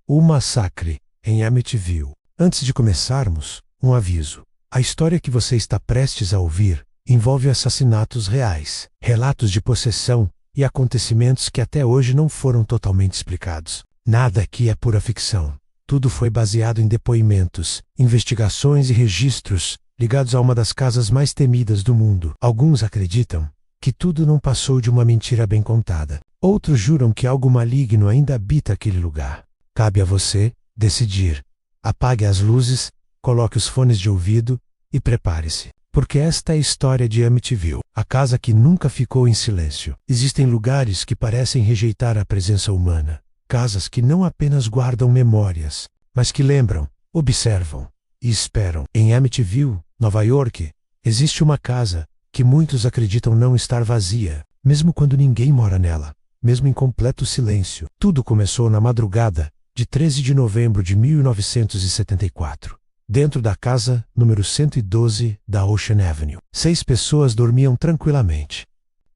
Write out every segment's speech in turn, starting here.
O massacre em Amityville. Antes de começarmos, um aviso. A história que você está prestes a ouvir envolve assassinatos reais, relatos de possessão e acontecimentos que até hoje não foram totalmente explicados. Nada aqui é pura ficção. Tudo foi baseado em depoimentos, investigações e registros ligados a uma das casas mais temidas do mundo. Alguns acreditam que tudo não passou de uma mentira bem contada. Outros juram que algo maligno ainda habita aquele lugar. Cabe a você decidir. Apague as luzes, coloque os fones de ouvido e prepare-se. Porque esta é a história de Amityville, a casa que nunca ficou em silêncio. Existem lugares que parecem rejeitar a presença humana. Casas que não apenas guardam memórias, mas que lembram, observam e esperam. Em Amityville, Nova York, existe uma casa que muitos acreditam não estar vazia, mesmo quando ninguém mora nela, mesmo em completo silêncio. Tudo começou na madrugada de 13 de novembro de 1974. Dentro da casa número 112 da Ocean Avenue. 6 pessoas dormiam tranquilamente.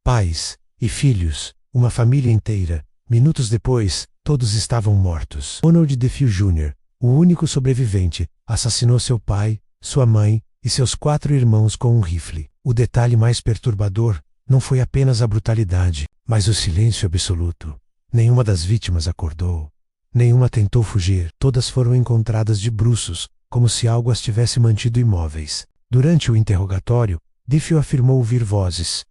Pais e filhos, uma família inteira. Minutos depois, todos estavam mortos. Ronald DeFeo Jr., o único sobrevivente, assassinou seu pai, sua mãe e seus 4 irmãos com um rifle. O detalhe mais perturbador não foi apenas a brutalidade, mas o silêncio absoluto. Nenhuma das vítimas acordou. Nenhuma tentou fugir. Todas foram encontradas de bruços, como se algo as tivesse mantido imóveis. Durante o interrogatório, DeFeo afirmou ouvir vozes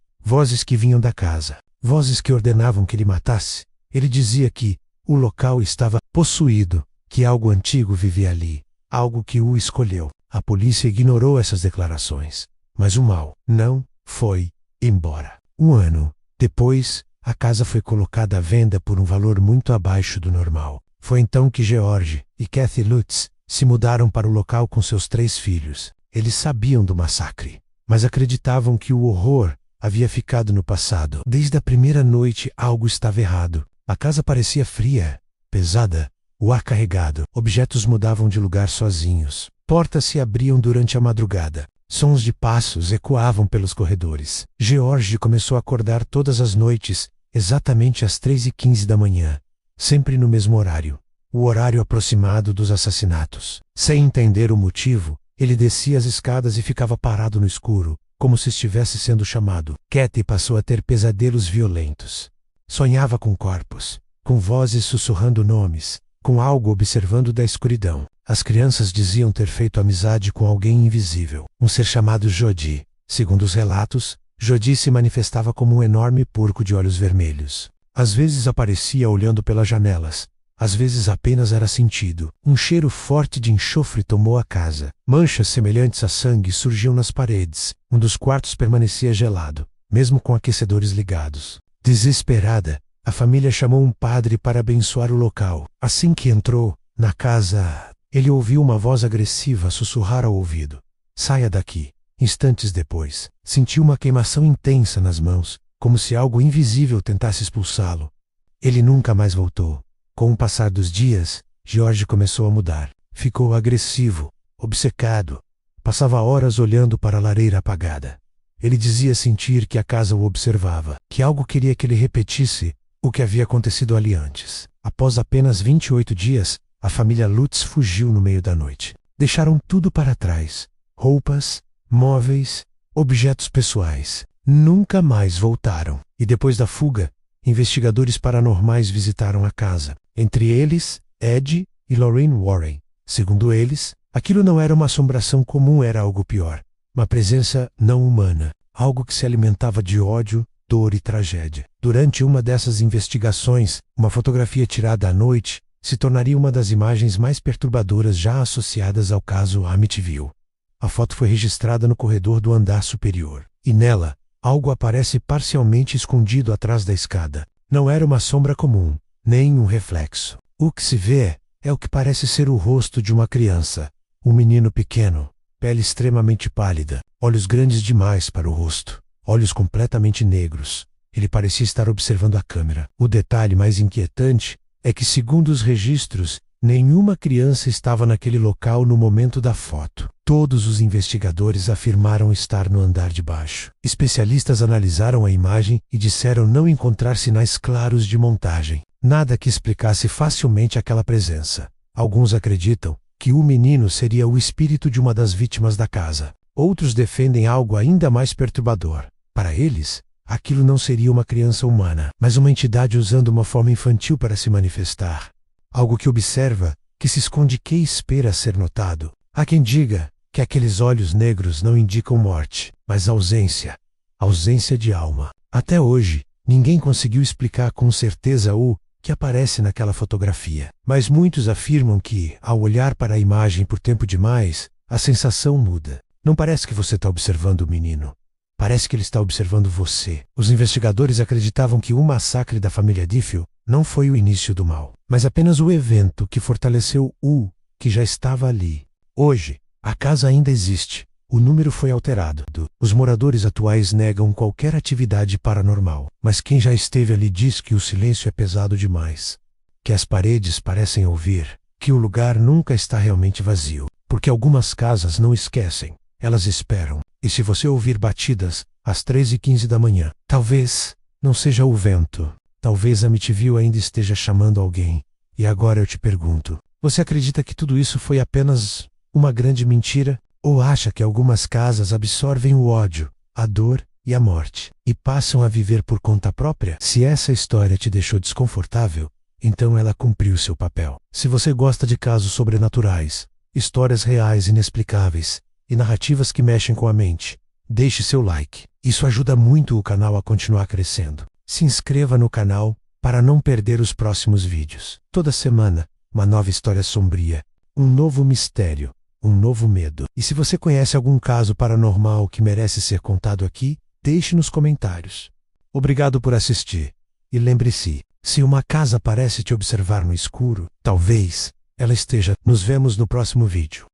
que vinham da casa, vozes que ordenavam que ele matasse. Ele dizia que o local estava possuído, que algo antigo vivia ali, algo que o escolheu. A polícia ignorou essas declarações, mas o mal não foi embora. Um ano depois, a casa foi colocada à venda por um valor muito abaixo do normal. Foi então que George e Kathy Lutz se mudaram para o local com seus 3 filhos. Eles sabiam do massacre, mas acreditavam que o horror havia ficado no passado. Desde a primeira noite algo estava errado. A casa parecia fria, pesada, o ar carregado. Objetos mudavam de lugar sozinhos. Portas se abriam durante a madrugada. Sons de passos ecoavam pelos corredores. George começou a acordar todas as noites, exatamente às 3h15 da manhã, sempre no mesmo horário. O horário aproximado dos assassinatos. Sem entender o motivo, ele descia as escadas e ficava parado no escuro, como se estivesse sendo chamado. Kathy passou a ter pesadelos violentos. Sonhava com corpos, com vozes sussurrando nomes, com algo observando da escuridão. As crianças diziam ter feito amizade com alguém invisível, um ser chamado Jody. Segundo os relatos, Jody se manifestava como um enorme porco de olhos vermelhos. Às vezes aparecia olhando pelas janelas. Às vezes apenas era sentido. Um cheiro forte de enxofre tomou a casa. Manchas semelhantes a sangue surgiam nas paredes. Um dos quartos permanecia gelado, mesmo com aquecedores ligados. Desesperada, a família chamou um padre para abençoar o local. Assim que entrou na casa, ele ouviu uma voz agressiva sussurrar ao ouvido: "Saia daqui." Instantes depois, sentiu uma queimação intensa nas mãos, como se algo invisível tentasse expulsá-lo. Ele nunca mais voltou. Com o passar dos dias, George começou a mudar. Ficou agressivo, obcecado. Passava horas olhando para a lareira apagada. Ele dizia sentir que a casa o observava, que algo queria que ele repetisse o que havia acontecido ali antes. Após apenas 28 dias, a família Lutz fugiu no meio da noite. Deixaram tudo para trás: roupas, móveis, objetos pessoais. Nunca mais voltaram. E depois da fuga, investigadores paranormais visitaram a casa. Entre eles, Ed e Lorraine Warren. Segundo eles, aquilo não era uma assombração comum, era algo pior. Uma presença não humana. Algo que se alimentava de ódio, dor e tragédia. Durante uma dessas investigações, uma fotografia tirada à noite se tornaria uma das imagens mais perturbadoras já associadas ao caso Amityville. A foto foi registrada no corredor do andar superior. E nela, algo aparece parcialmente escondido atrás da escada. Não era uma sombra comum, nem um reflexo. O que se vê é o que parece ser o rosto de uma criança. Um menino pequeno, pele extremamente pálida, olhos grandes demais para o rosto, olhos completamente negros. Ele parecia estar observando a câmera. O detalhe mais inquietante é que, segundo os registros, nenhuma criança estava naquele local no momento da foto. Todos os investigadores afirmaram estar no andar de baixo. Especialistas analisaram a imagem e disseram não encontrar sinais claros de montagem. Nada que explicasse facilmente aquela presença. Alguns acreditam que o menino seria o espírito de uma das vítimas da casa. Outros defendem algo ainda mais perturbador. Para eles, aquilo não seria uma criança humana, mas uma entidade usando uma forma infantil para se manifestar. Algo que observa, que se esconde e espera ser notado. Há quem diga que aqueles olhos negros não indicam morte, mas ausência de alma. Até hoje, ninguém conseguiu explicar com certeza o que aparece naquela fotografia. Mas muitos afirmam que, ao olhar para a imagem por tempo demais, a sensação muda. Não parece que você está observando o menino. Parece que ele está observando você. Os investigadores acreditavam que o massacre da família Diffie não foi o início do mal, mas apenas o evento que fortaleceu o que já estava ali. Hoje, a casa ainda existe. O número foi alterado. Os moradores atuais negam qualquer atividade paranormal, mas quem já esteve ali diz que o silêncio é pesado demais, que as paredes parecem ouvir, que o lugar nunca está realmente vazio, porque algumas casas não esquecem, elas esperam. E se você ouvir batidas às 3h15 da manhã, talvez não seja o vento, talvez a Amityville ainda esteja chamando alguém. E agora eu te pergunto, você acredita que tudo isso foi apenas uma grande mentira? Ou acha que algumas casas absorvem o ódio, a dor e a morte, e passam a viver por conta própria? Se essa história te deixou desconfortável, então ela cumpriu seu papel. Se você gosta de casos sobrenaturais, histórias reais inexplicáveis e narrativas que mexem com a mente, deixe seu like. Isso ajuda muito o canal a continuar crescendo. Se inscreva no canal para não perder os próximos vídeos. Toda semana, uma nova história sombria, um novo mistério, um novo medo. E se você conhece algum caso paranormal que merece ser contado aqui, deixe nos comentários. Obrigado por assistir. E lembre-se, se uma casa parece te observar no escuro, talvez ela esteja. Nos vemos no próximo vídeo.